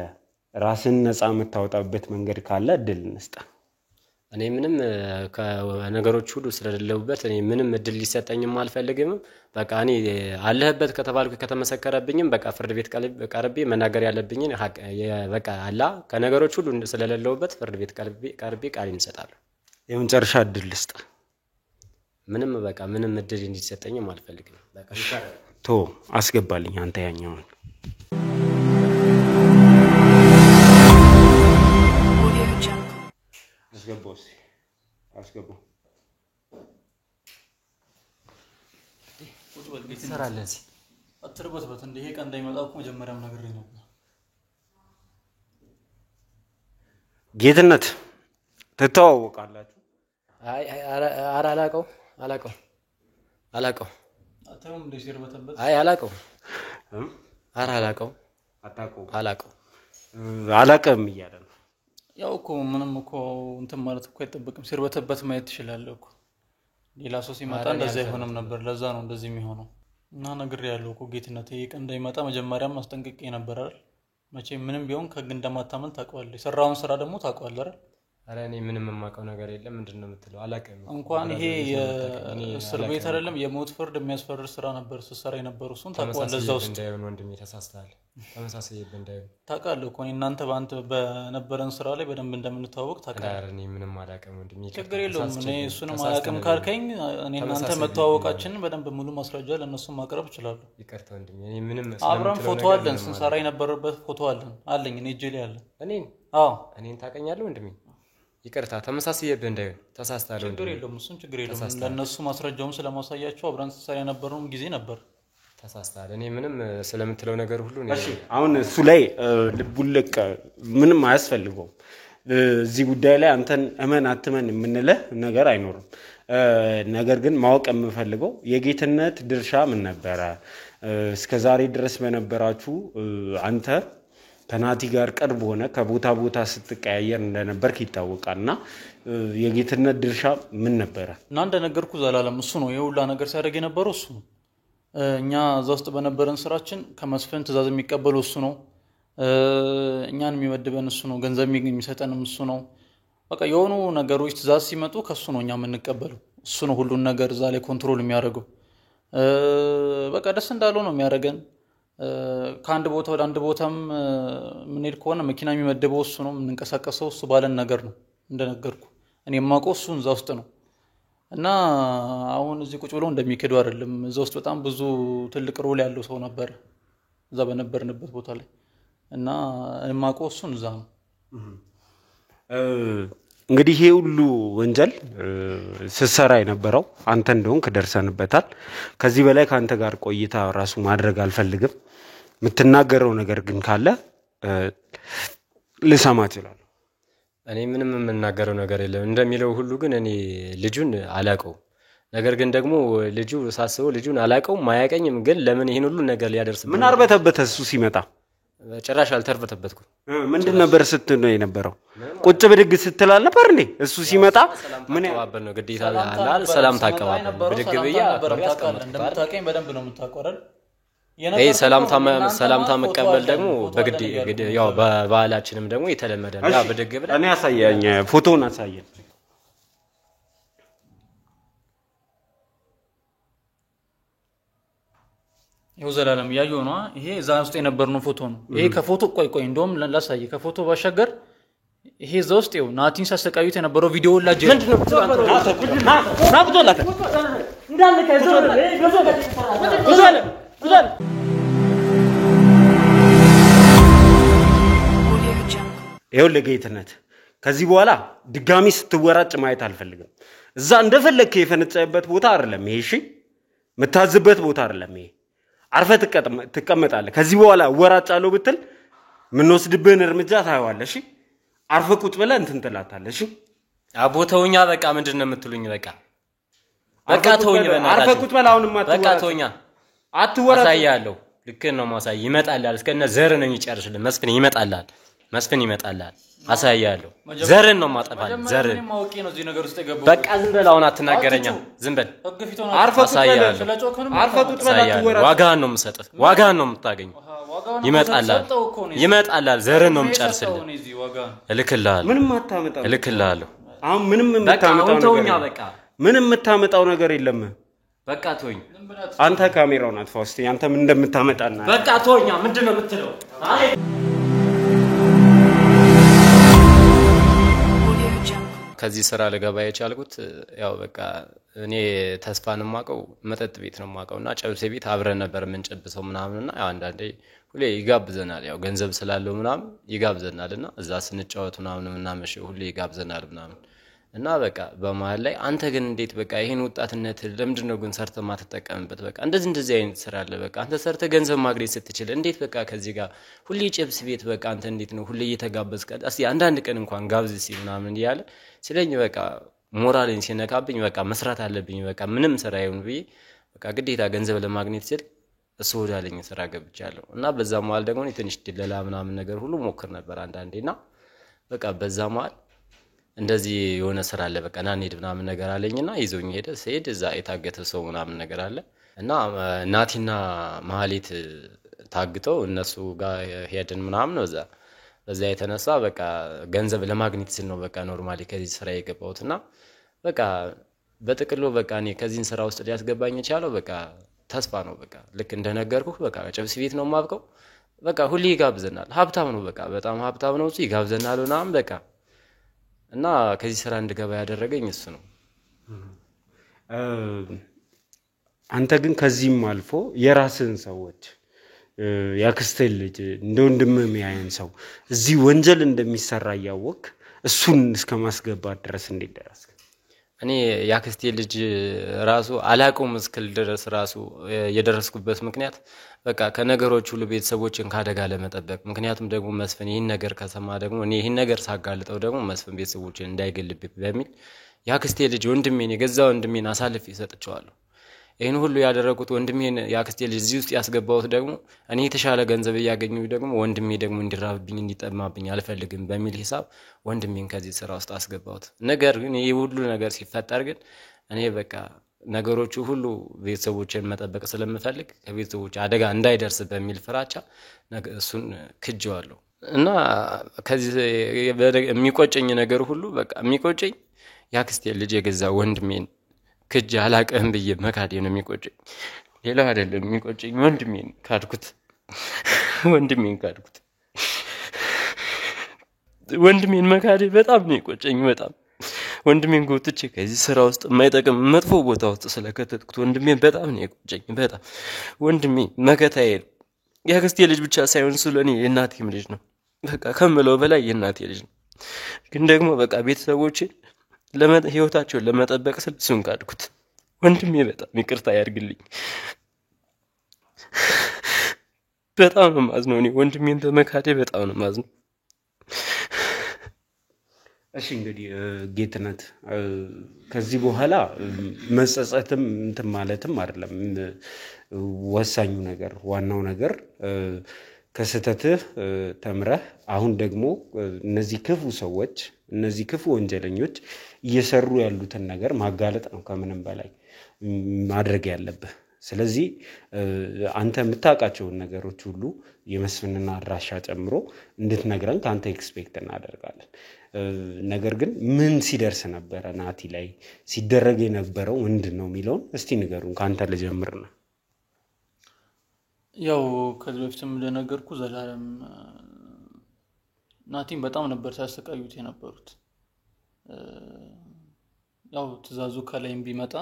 ራስን ነፃ የምታወጣበት መንገድ ካለ እድል እንስጥ እኔ ምንም ከነገሮች ሁሉ ስለሌለውበት እኔ ምንም እድል ሊሰጠኝም አልፈልግም በቃ እኔ አለህበት ከተባልኩ ከተመሰከረብኝም በቃ ፍርድ ቤት ቀርቤ መናገር ያለብኝ በቃ አላ ከነገሮች ሁሉ ስለሌለውበት ፍርድ ቤት ቀርቤ ቃሌን እሰጣለሁ የመጨረሻ እድል ልስጥ ምንም እድል እንዲሰጠኝም አልፈልግም በቃ ቶ አስገባልኝ አንተ ያኛውን አስገባው ሰራለዚ አትርበትበት እንደ ይሄ ቀን እንዳይመጣው መጀመሪያም ነገር ነበር ጌትነት ተተዋወቃላችሁ አይ አላቀው አታውም እንደ ሲርበተበት አይ አላቀው አላቀም ይያለ ነው ያው እኮ ምንም እኮ እንትን ማለት እኮ አይጠበቅም ሲርበተበት ማየት ይችላልው እኮ ሌላ ሰው ሲመጣ እንደዛ ይሆንም ነበር ለዛ ነው እንደዚህ የሚሆነው እና ነገር ያለው እኮ ጌትነት ይሄ ቀን እንዳይመጣ መጀመሪያም አስጠንቅቄ ነበር አይደል መቼ ምንም ቢሆን ከግ እንደማታመን ታውቀዋለህ የሰራውን ስራ ደግሞ ታውቀዋለህ አይደል አረ እኔ ምንም የማውቀው ነገር የለም ምንድነው የምትለው አላውቅም እንኳን ይሄ የእስር ቤት አይደለም የሞት ፍርድ የሚያስፈርድ ስራ ነበር ስሰራ የነበረው እሱን ታውቃለህ እዛ ውስጥ እንዳይሆን ወንድሜ ተሳስተሃል ተመሳሳይብህ እንዳይሆን ታውቃለህ እኮ እናንተ በአንተ በነበረን ስራ ላይ በደንብ እንደምንተዋወቅ ታውቃለህ አረ እኔ ምንም አላውቅም ወንድሜ ችግር የለውም እኔ እሱንም አላውቅም ካልከኝ እኔ እናንተ መተዋወቃችንን በደንብ ሙሉ ማስረጃ ለነሱ ማቅረብ እችላለሁ ይቅርታ ወንድሜ እኔ ምንም አብረን ፎቶ አለን ስንሰራ የነበረበት ፎቶ አለኝ እኔ እጄ ላይ አለ እኔን ታውቀኛለህ ወንድሜ ይቅርታ ተመሳሳይብህ እንዳይሆን ተሳስተሃል ችግር የለውም እሱን ችግር የለውም ለነሱ ማስረጃውን ስለማሳያቸው አብረን ስንሰራ የነበረው ጊዜ ነበር ተሳስተሃል እኔ ምንም ስለምትለው ነገር ሁሉ እሺ አሁን እሱ ላይ ልቡልቅ ምንም አያስፈልገውም እዚህ ጉዳይ ላይ አንተን እመን አትመን የምንልህ ነገር አይኖርም ነገር ግን ማወቅ የምፈልገው የጌትነት ድርሻ ምን ነበረ እስከዛሬ ድረስ በነበራችሁ አንተ ከናቲ ጋር ቅርብ ሆነ ከቦታ ቦታ ስትቀያየር እንደነበርክ ይታወቃልና የጌትነት ድርሻ ምን ነበረ እና እንደነገርኩ ዘላለም እሱ ነው የሁላ ነገር ሲያደርግ የነበረው እሱ ነው እኛ እዛ ውስጥ በነበረን ስራችን ከመስፍን ትእዛዝ የሚቀበለው እሱ ነው እኛን የሚመድበን እሱ ነው ገንዘብ የሚሰጠንም እሱ ነው በቃ የሆኑ ነገሮች ትእዛዝ ሲመጡ ከሱ ነው እኛ የምንቀበለው እሱ ነው ሁሉን ነገር እዛ ላይ ኮንትሮል የሚያደርገው በቃ ደስ እንዳለው ነው የሚያደርገን ከአንድ ቦታ ወደ አንድ ቦታም ምን ሄድ ከሆነ መኪና የሚመድበው እሱ ነው የምንንቀሳቀሰው እሱ ባለን ነገር ነው እንደነገርኩ እኔ የማውቀው እሱን እዛ ውስጥ ነው እና አሁን እዚህ ቁጭ ብሎ እንደሚከዱ አይደለም እዛ ውስጥ በጣም ብዙ ትልቅ ሮል ያለው ሰው ነበር እዛ በነበርንበት ቦታ ላይ እና የማውቀው እሱን እዛ ነው እንግዲህ ይሄ ሁሉ ወንጀል ስሰራ የነበረው አንተ እንደሆንክ ደርሰንበታል ከዚህ በላይ ካንተ ጋር ቆይታ ራሱ ማድረግ አልፈልግም የምትናገረው ነገር ግን ካለ ልሰማ እችላለሁ እኔ ምንም የምናገረው ነገር የለም እንደሚለው ሁሉ ግን እኔ ልጁን አላውቀው ነገር ግን ደግሞ ልጁ ሳስበው ልጁን አላውቀው ማያቀኝም ግን ለምን ይሄን ሁሉ ነገር ሊያደርስ ምን አርበተበት እሱ ሲመጣ ጭራሽ አልተርበተበትኩም ምንድን ነበር ስትነው የነበረው ቁጭ ብድግ ስትላል ነበር እንዴ እሱ ሲመጣ ምን ያባበል ነው ግዴታ አላል ሰላም ታቀባበል ብድግ ብያ እንደምታቀኝ በደንብ ነው የምታቆረል ይሄ ሰላምታ መቀበል ደግሞ በግድ ያው በባህላችንም ደግሞ የተለመደ ነው ያ ብድግ ብለ እኔ ያሳየኝ ፎቶውን አሳየኝ ይኸው ዘላለም ያየው ነው ይሄ እዛ ውስጥ የነበርነው ፎቶ ነው ይሄ ከፎቶ ቆይ እንደውም ላሳየ ከፎቶ ባሻገር ይሄ እዛ ውስጥ ይኸው ናቲን ሳሰቃዩት የነበረው ቪዲዮ ላጀ ምንድነው ና ብቶላከ እንዳለ ከዞር ጉዛለ ይኸው ለጌትነት ከዚህ በኋላ ድጋሚ ስትወራጭ ማየት አልፈልግም እዛ እንደፈለክ የፈነጨበት ቦታ አይደለም ይሄ እሺ መታዝበት ቦታ አይደለም ይሄ አርፈ ትቀመጣለህ ከዚህ በኋላ ወራጫለው ብትል ምን ወስድብህን እርምጃ ታይዋለህ እሺ አርፈ ቁጭ ብለህ እንትን ትላታለህ እሺ አቦተውኛ በቃ ምንድነው የምትሉኝ በቃ ተውኝ በእናትህ አርፈ ቁጭ በል አሁንማ በቃ ተውኛ አትወራጭ አሳያለሁ ልክ ነው ማሳይ ይመጣላል እስከነ ዘር ነው የሚጨርስልህ መስፍን ይመጣላል አሳያለሁ ዘርን ነው ማጠፋል ዘርን ማውቂ ነው እዚህ ነገር ውስጥ የገባው በቃ ዝም በል አሁን አትናገረኛ ዝም በል አርፈ ቁጭ በል አትወራጭ ዋጋህን ነው የምሰጥህ ዋጋህን ነው የምታገኘው ይመጣላል ዘርን ነው የምጨርስልህ እልክልሃለሁ አሁን ምንም የምታመጣው ነገር የለም በቃ ተወኝ አንተ ካሜራውን አጥፋው እስቲ አንተ ምን እንደምታመጣና በቃ ተወኛ ምንድነው የምትለው ከዚህ ስራ ለገባ የቻልኩት ያው በቃ እኔ ተስፋን ማቀው መጠጥ ቤት ነው ማቀውና ጨብሴ ቤት አብረን ነበር የምንጨብሰው ምናምንና ያው አንዳንዴ ሁሌ ይጋብዘናል ያው ገንዘብ ስላለው ምናምን ይጋብዘናልና እዛ ስንጫወት ምናምን መሽ ሁሌ ይጋብዘናል ምናምን እና በቃ በመሃል ላይ አንተ ግን እንዴት በቃ ይሄን ወጣትነት ለምንድነው ግን ሰርተ ማተጠቀምበት በቃ እንደዚህ አይነት ስራ አለ በቃ አንተ ሰርተ ገንዘብ ማግኘት ስትችል እንዴት በቃ ከዚህ ጋር ሁሌ ጨብስ ቤት በቃ አንተ እንዴት ነው ሁሌ እየተጋበዝከ እስቲ አንዳንድ ቀን እንኳን ጋብዝ ሲል ምናምን ይያለ ስለኝ በቃ ሞራልን ሲነካብኝ በቃ መስራት አለብኝ በቃ ምንም ስራ ይሁን ብዬ በቃ ግዴታ ገንዘብ ለማግኘት ሲል እሱ ወዳለኝ ስራ ገብቻለሁ እና በዛ መሃል ደግሞ ትንሽ ድለላ ምናምን ነገር ሁሉ ሞክር ነበር አንዳንዴና በቃ በዛ መሃል እንደዚህ የሆነ ስራ አለ በቃ ናንሄድ ምናምን ነገር አለኝና ይዞኝ ሄደ ሲሄድ እዛ የታገተ ሰው ምናምን ነገር አለ እና ናቲና ማህሌት ታግተው እነሱ ጋር ሄድን ምናምን ነው እዛ በዛ የተነሳ በቃ ገንዘብ ለማግኘት ስል ነው በቃ ኖርማሊ ከዚህ ስራ የገባሁትና በቃ በጥቅሉ በቃ እኔ ከዚህ ስራ ውስጥ ሊያስገባኝ የቻለው በቃ ተስፋ ነው። በቃ ልክ እንደነገርኩህ በቃ ጨብስ ቤት ነው ማብቀው በቃ ሁሌ ይጋብዘናል። ሀብታም ነው በቃ በጣም ሀብታም ነው እሱ ይጋብዘናል ምናምን በቃ እና ከዚህ ስራ እንድገባ ያደረገኝ እሱ ነው። አንተ ግን ከዚህም አልፎ የራስህን ሰዎች ያክስትህ ልጅ እንደ ወንድምህ የሚያየን ሰው እዚህ ወንጀል እንደሚሰራ እያወቅህ እሱን እስከማስገባት ድረስ እንዴት ደረስክ? እኔ ያክስቴ ልጅ ራሱ አላቆም እስክል ድረስ ራሱ የደረስኩበት ምክንያት በቃ ከነገሮች ሁሉ ቤተሰቦችን ካደጋ ለመጠበቅ ምክንያቱም ደግሞ መስፍን ይሄን ነገር ከሰማ ደግሞ እኔ ይሄን ነገር ሳጋልጠው ደግሞ መስፍን ቤተሰቦችን እንዳይገልብኝ በሚል ያክስቴ ልጅ ወንድሜን የገዛ ወንድሜን አሳልፌ ሰጥቼዋለሁ። ይሄን ሁሉ ያደረኩት ወንድሜን ያክስቴ ልጅ እዚህ ውስጥ ያስገባሁት ደግሞ እኔ የተሻለ ገንዘብ ያገኘው ደግሞ ወንድሜ ደግሞ እንዲራብብኝ እንዲጠማብኝ አልፈልግም በሚል ሂሳብ ወንድሜን ከዚህ ስራ ውስጥ አስገባሁት። ነገር ግን ይሄ ሁሉ ነገር ሲፈጠር ግን እኔ በቃ ነገሮቹ ሁሉ ቤተሰቦችን መጠበቅ ስለምፈልግ ከቤተሰቦች አደጋ እንዳይደርስ በሚል ፍራቻ እሱን ክጄዋለሁ። እና ከዚህ የሚቆጨኝ ነገር ሁሉ በቃ የሚቆጨኝ ያክስቴ ልጅ የገዛ ወንድሜን ክጄ አላቀህም ብዬ መካዴ ነው የሚቆጨኝ። ሌላው አይደለም የሚቆጨኝ ወንድሜን ካድኩት። ወንድሜን መካዴ በጣም ነው የሚቆጨኝ። በጣም ወንድሜን ጎትቼ ከዚህ ስራ ውስጥ የማይጠቅም መጥፎ ቦታ ውስጥ ስለከተትኩት ወንድሜን በጣም ነው የሚቆጨኝ። በጣም ወንድሜ መከታዬ ነው። ያክስቴ ልጅ ብቻ ሳይሆን ስለኔ የእናቴም ልጅ ነው። በቃ ከምለው በላይ የእናቴ ልጅ ነው። ግን ደግሞ በቃ ቤተሰቦቼ ህይወታቸውን ለመጠበቅ ስል እሱን ካድኩት። ወንድሜ በጣም ይቅርታ ያድርግልኝ። በጣም ነው ማዝነው። እኔ ወንድሜን በመካዴ በጣም ነው ማዝነው። እሺ እንግዲህ ጌትነት ከዚህ በኋላ መጸጸትም እንትን ማለትም አይደለም ወሳኙ ነገር ዋናው ነገር ከስተትህ ተምረህ አሁን ደግሞ እነዚህ ክፉ ሰዎች እነዚህ ክፉ ወንጀለኞች እየሰሩ ያሉትን ነገር ማጋለጥ ነው ከምንም በላይ ማድረግ ያለብህ። ስለዚህ አንተ የምታውቃቸውን ነገሮች ሁሉ የመስፍንና አድራሻ ጨምሮ እንድትነግረን ካንተ ኤክስፔክት እናደርጋለን። ነገር ግን ምን ሲደርስ ነበር ናቲ ላይ ሲደረግ የነበረው ምንድነው የሚለውን እስቲ ንገሩን። ካንተ ልጀምርና ያው ከዚህ በፊትም እንደነገርኩ ዘላለም ናቲን በጣም ነበር ሲያሰቃዩት የነበሩት። ያው ትዛዙ ከላይም ቢመጣ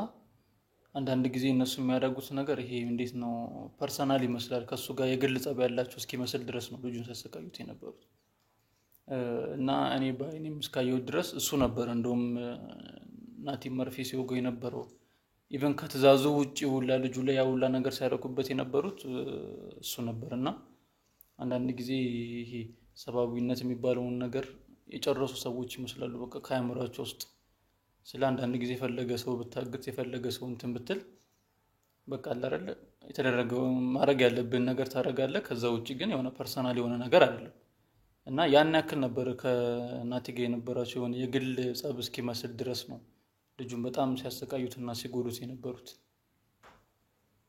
አንዳንድ ጊዜ እነሱ የሚያደርጉት ነገር ይሄ እንዴት ነው ፐርሰናል ይመስላል። ከሱ ጋር የግል ጸብ ያላቸው እስኪመስል ድረስ ነው ልጁን ሲያሰቃዩት የነበሩት። እና እኔ ባይኔም እስካየው ድረስ እሱ ነበር እንደውም ናቲ መርፌ ሲወገው የነበረው። ኢቨን ከትዛዙ ውጪ ሁላ ልጁ ላይ ያውላ ነገር ሲያረኩበት የነበሩት እሱ ነበርና አንዳንድ ጊዜ ይሄ ሰባዊነት የሚባለውን ነገር የጨረሱ ሰዎች ይመስላሉ። በቃ ካያምራቸው ውስጥ ስለ አንዳንድ ጊዜ የፈለገ ሰው ብታግጥ የፈለገ ሰው እንትን ብትል በቃ አይደለ የተደረገው ማድረግ ያለብን ነገር ታረጋለህ። ከዛ ውጪ ግን የሆነ ፐርሰናል የሆነ ነገር አይደለም። እና ያን ያክል ነበር ከናቲ ጋር የነበራቸው የሆነ የግል ጸብ እስኪመስል ድረስ ነው ልጁን በጣም ሲያሰቃዩትና ሲጎዱት የነበሩት።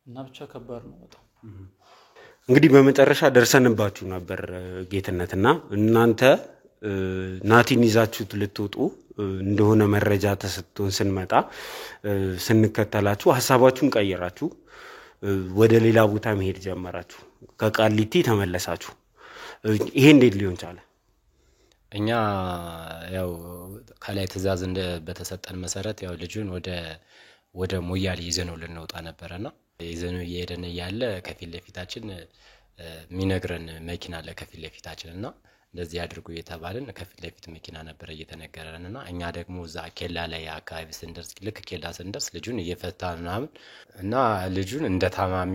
እና ብቻ ከባድ ነው በጣም። እንግዲህ በመጨረሻ ደርሰንባችሁ ነበር ጌትነትና እናንተ ናቲን ይዛችሁት ልትወጡ እንደሆነ መረጃ ተሰጥቶን ስንመጣ ስንከተላችሁ ሐሳባችሁን ቀየራችሁ፣ ወደ ሌላ ቦታ መሄድ ጀመራችሁ፣ ከቃሊቲ ተመለሳችሁ። ይሄ እንዴት ሊሆን ቻለ? እኛ ያው ከላይ ትዛዝ በተሰጠን መሰረት ያው ልጁን ወደ ሞያሌ ይዘነው ልንወጣ ነበርና ይዘነው እየሄድን ያለ ከፊት ለፊታችን ሚነግረን መኪና አለ ከፊት ለፊታችንና እንደዚህ አድርጉ እየተባልን ከፊት ለፊት መኪና ነበር እየተነገረንና እኛ ደግሞ እዛ ኬላ ላይ አካባቢ ስንደርስ ልክ ኬላ ስንደርስ ልጁን እየፈታን ምናምን እና ልጁን እንደ ታማሚ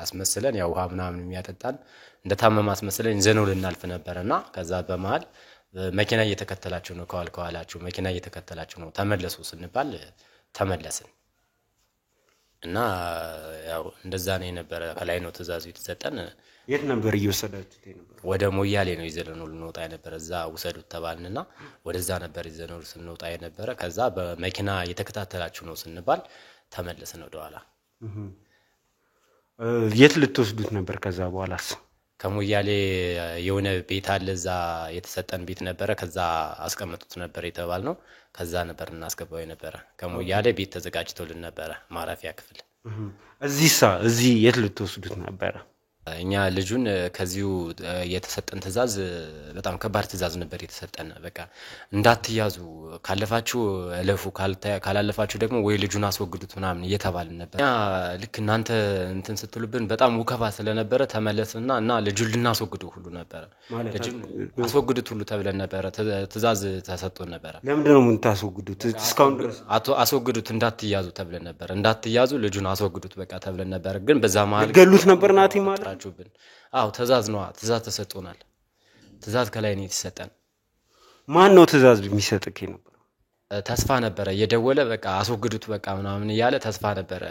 አስመስለን ያው ውሃ ምናምን የሚያጠጣን እንደ ታማሚ አስመስለን ይዘነው ልናልፍ ነበርና ከዛ በመሃል መኪና እየተከተላችሁ ነው ከኋላችሁ መኪና እየተከተላችሁ ነው ተመለሱ ስንባል ተመለስን። እና ያው እንደዛ ነው የነበረ። ከላይ ነው ትዛዙ የተሰጠን። የት ነበር እየወሰዳችሁት የነበረ? ወደ ሞያሌ ነው ይዘነው ልንወጣ የነበረ። እዛ ውሰዱት ተባልንና ወደዛ ነበር ይዘነው ስንወጣ የነበረ። ከዛ በመኪና እየተከታተላችሁ ነው ስንባል ተመለስን ወደ ኋላ። የት ልትወስዱት ነበር? ከዛ በኋላስ? ከሞያሌ የሆነ ቤት አለ እዛ የተሰጠን ቤት ነበረ ከዛ አስቀምጡት ነበር የተባልነው ከዛ ነበር እናስገባው የነበረ ከሞያሌ ቤት ተዘጋጅቶልን ነበረ ማረፊያ ክፍል እዚህ የት ልትወስዱት ነበረ እኛ ልጁን ከዚሁ የተሰጠን ትዛዝ በጣም ከባድ ትዛዝ ነበር የተሰጠን በቃ እንዳትያዙ ካለፋችሁ ለፉ ካላለፋችሁ ደግሞ ወይ ልጁን አስወግዱት ምናምን እየተባልን ነበር ያ ልክ እናንተ እንትን ስትሉብን በጣም ውከባ ስለነበረ ተመለስና እና ልጁን ልናስወግደው ሁሉ ነበር ልጁን አስወግዱት ሁሉ ተብለን ነበር ትዛዝ ተሰጥቶን ነበር ለምንድን ነው የምታስወግዱት እስካሁን ድረስ አስወግዱት እንዳትያዙ ተብለን ነበር እንዳትያዙ ልጁን አስወግዱት በቃ ተብለን ነበር ግን በዛ መሃል ገሉት ነበር ናቲ ማለት አው ትዛዝ ነው ትዛዝ ተሰጥቶናል ትዛዝ ከላይ ነው የተሰጠን ማን ነው ትዛዝ የሚሰጥክ ነበር ተስፋ ነበር የደወለ በቃ አስወግዱት በቃ ምናምን ይያለ ተስፋ ነበር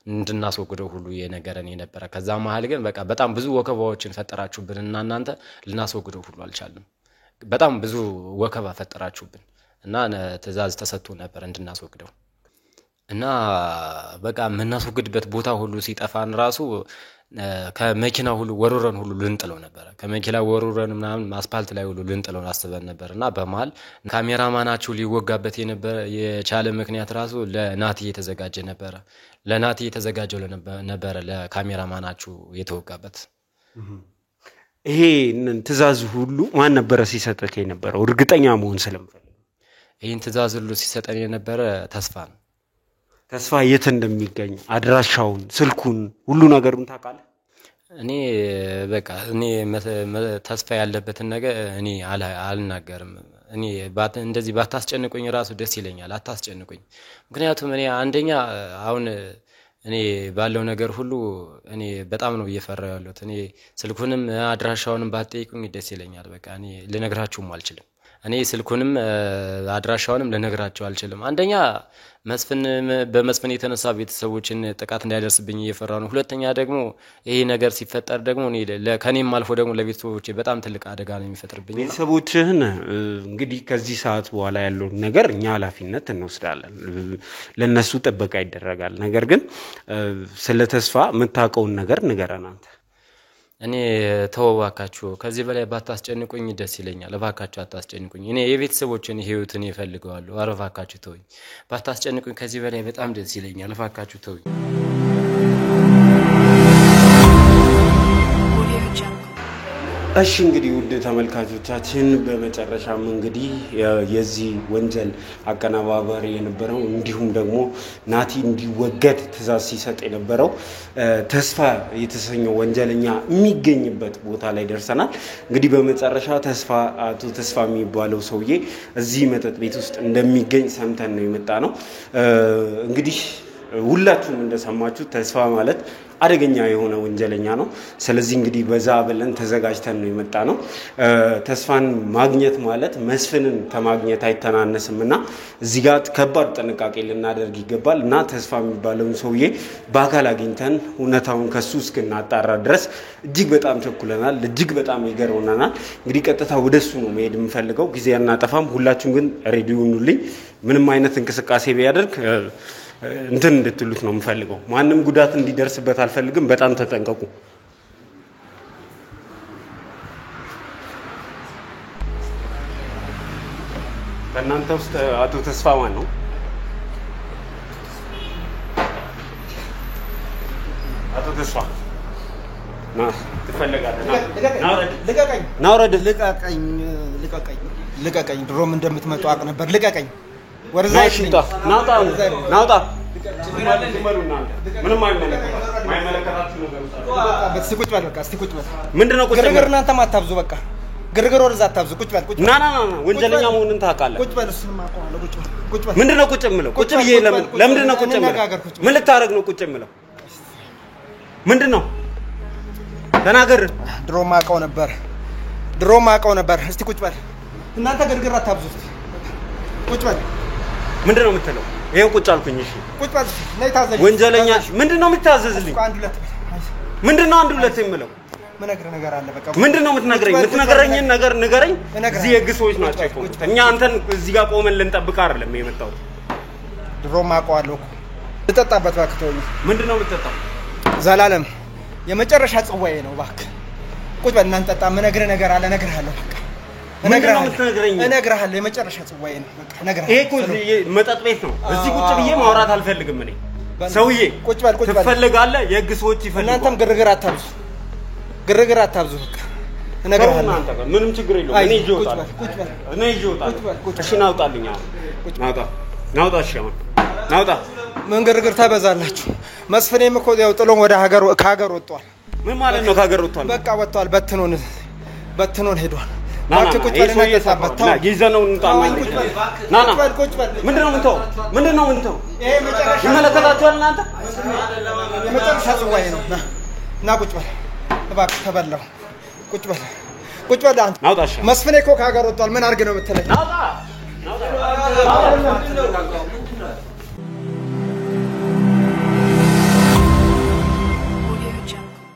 እንድናስወግደው ሁሉ የነገረን የነበረ ከዛ መሃል ግን በቃ በጣም ብዙ ወከባዎችን ፈጠራችሁብንና እናንተ ልናስወግደው ሁሉ አልቻለም በጣም ብዙ ወከባ ፈጠራችሁብን እና ትዛዝ ተሰጥቶ ነበር እንድናስወግደው እና በቃ ምናስወግድበት ቦታ ሁሉ ሲጠፋን ራሱ ከመኪና ሁሉ ወሮረን ሁሉ ልንጥለው ነበር ከመኪና ወሮረን ምናምን አስፋልት ላይ ሁሉ ልንጥለው አስበን ነበርና በመሃል ካሜራማናችሁ ሊወጋበት የነበረ የቻለ ምክንያት ራሱ ለናቲ የተዘጋጀ ነበር ለናቲ የተዘጋጀው ነበር ለካሜራማናችሁ የተወጋበት ይሄ ትዛዝ ሁሉ ማን ነበር ሲሰጠክ የነበረው እርግጠኛ መሆን ስለምፈልግ ይሄን ትዛዝ ሁሉ ሲሰጠን የነበረ ተስፋ የት እንደሚገኝ አድራሻውን ስልኩን ሁሉ ነገሩን ታውቃለህ እኔ በቃ እኔ ተስፋ ያለበትን ነገር እኔ አልናገርም እኔ እንደዚህ ባታስጨንቁኝ ራሱ ደስ ይለኛል አታስጨንቁኝ ምክንያቱም እኔ አንደኛ አሁን እኔ ባለው ነገር ሁሉ እኔ በጣም ነው እየፈራው ያለሁት እኔ ስልኩንም አድራሻውንም ባትጠይቁኝ ደስ ይለኛል በቃ እኔ ልነግራችሁም አልችልም እኔ ስልኩንም አድራሻውንም ለነግራቸው አልችልም አንደኛ በመስፍን የተነሳ ቤተሰቦችን ጥቃት እንዳይደርስብኝ እየፈራው ነው ሁለተኛ ደግሞ ይሄ ነገር ሲፈጠር ደግሞ እኔ ከኔም አልፎ ደግሞ ለቤተሰቦቼ በጣም ትልቅ አደጋ ነው የሚፈጥርብኝ ቤተሰቦችህን እንግዲህ ከዚህ ሰዓት በኋላ ያለው ነገር እኛ ኃላፊነት እንወስዳለን ለነሱ ጥበቃ ይደረጋል ነገር ግን ስለ ተስፋ የምታውቀውን ነገር ንገረን አንተ እኔ ተወባካችሁ ከዚህ በላይ ባታስጨንቁኝ ደስ ይለኛል ለባካችሁ አታስጨንቁኝ እኔ የቤተሰቦችን ህይወትን ይፈልጋለሁ አረፋካችሁ ተውኝ ባታስጨንቁኝ ከዚህ በላይ በጣም ደስ ይለኛል ለባካችሁ ተውኝ እሺ እንግዲህ ውድ ተመልካቾቻችን በመጨረሻም እንግዲህ የዚህ ወንጀል አቀናባባሪ የነበረው እንዲሁም ደግሞ ናቲ እንዲወገድ ትዛዝ ሲሰጥ የነበረው ተስፋ የተሰኘው ወንጀለኛ የሚገኝበት ቦታ ላይ ደርሰናል እንግዲህ በመጨረሻ አቶ ተስፋ የሚባለው ሰውዬ እዚህ መጠጥ ቤት ውስጥ እንደሚገኝ ሰምተን ነው የመጣነው እንግዲህ ሁላችሁም እንደሰማችሁ ተስፋ ማለት አደገኛ የሆነ ወንጀለኛ ነው ስለዚህ እንግዲህ በዛ ብለን ተዘጋጅተን ነው የመጣነው ተስፋን ማግኘት ማለት መስፍንን ከማግኘት አይተናነስምና እዚህ ጋር ከባድ ጥንቃቄ ልናደርግ ይገባል እና ተስፋ የሚባለውን ሰውዬ በአካል አግኝተን እውነታውን ከሱ እስክናጣራ ድረስ እጅግ በጣም ቸኩለናል እጅግ በጣም ይገርመናል እንግዲህ ቀጥታ ወደሱ ነው መሄድ የምፈልገው ጊዜ አናጠፋም ሁላችሁም ግን ሬዲ ሁኑልኝ ምንም አይነት እንቅስቃሴ ቢያደርግ እንትን እንድትሉት ነው የምፈልገው ማንንም ጉዳት እንዲደርስበት አልፈልግም በጣም ተጠንቀቁ በእናንተ ውስጥ አቶ ተስፋ ማን ነው አቶ ተስፋ ና ትፈልጋለህ ልቀቀኝ ድሮም እንደምትመጡ አቅ ነበር ልቀቀኝ ወርዛ ናውጣ ምንም አይመለከታችሁ ነገር በስኩት በል በቃ ስኩት በል ምንድነው ቁጭ ግርግር እናንተ ማታብዙ በቃ ግርግር ወርዛ አታብዙ ቁጭ በል ና ወንጀለኛ መሆንን ታውቃለህ ቁጭ በል እሱን ማቆም ቁጭ በል ምንድነው ቁጭ የምለው ቁጭ ብዬ ለምንድነው ቁጭ የምለው ምን ልታረግ ነው ቁጭ የምለው ምንድነው ተናገር ድሮም አውቀው ነበር እስቲ ቁጭ በል እናንተ ግርግር አታብዙ ቁጭ በል ምንድነው የምትለው ይሄው ቁጭ አልኩኝ እሺ ቁጭ በል ነይ ታዘዝ ወንጀለኛ ምንድነው የምታዘዝልኝ ምንድነው አንድ ሁለት የምለው ምንነግርህ ነገር አለ በቃ ምንድነው የምትነግረኝን ነገር ንገረኝ እዚህ የግሶች ናቸው እኮ እኛ አንተን እዚህ ጋር ቆመን ልንጠብቅ አይደለም የመጣው ድሮም አውቀዋለሁ እኮ ልጠጣበት እባክህ ተወኝ ምንድነው የምትጠጣው ዘላለም የመጨረሻ ጽዋዬ ነው እባክህ ቁጭ በል እናንተ ጠጣ ምነግርህ ነገር አለ እነግርሃለሁ እነግርሃለሁ የመጨረሻ ጽዋዬ ነው በቃ እነግርሃለሁ ይሄ እኮ መጠጥ ቤት ነው እዚህ ቁጭ ብዬ ማውራት አልፈልግም እኔ ሰውዬ ቁጭ በል ትፈልጋለህ የህግ ሰዎች ይፈልጋሉ እናንተም ግርግር አታብዙ በቃ እነግርሃለሁ ምንም ችግር የለውም እኔ ይዤ እወጣለሁ እኔ ይዤ እወጣለሁ እሺ ናውጣልኝ ናውጣ እሺ አሁን ናውጣ ምን ግርግር ታበዛላችሁ መስፍኔም እኮ ያው ጥሎን ወደ ከሀገር ወጥቷል ምን ማለት ነው ከሀገር ወጥቷል በቃ ወጥቷል በትኖን ሄዷል ናና ይሄ ይሰጣበት ና ይዘነው እንጣና ናና ምንድነው ምንተው ይሄ መጨረሻ ይመለከታችኋል እናንተ የመጨረሻ ጽዋዬ ነው ና ቁጭ በል እባክህ ተበላው ቁጭ በል አንተ ናውጣ እሺ መስፍኔ እኮ ከሀገር ወጥቷል ምን አድርግ ነው የምትለኝ ናውጣ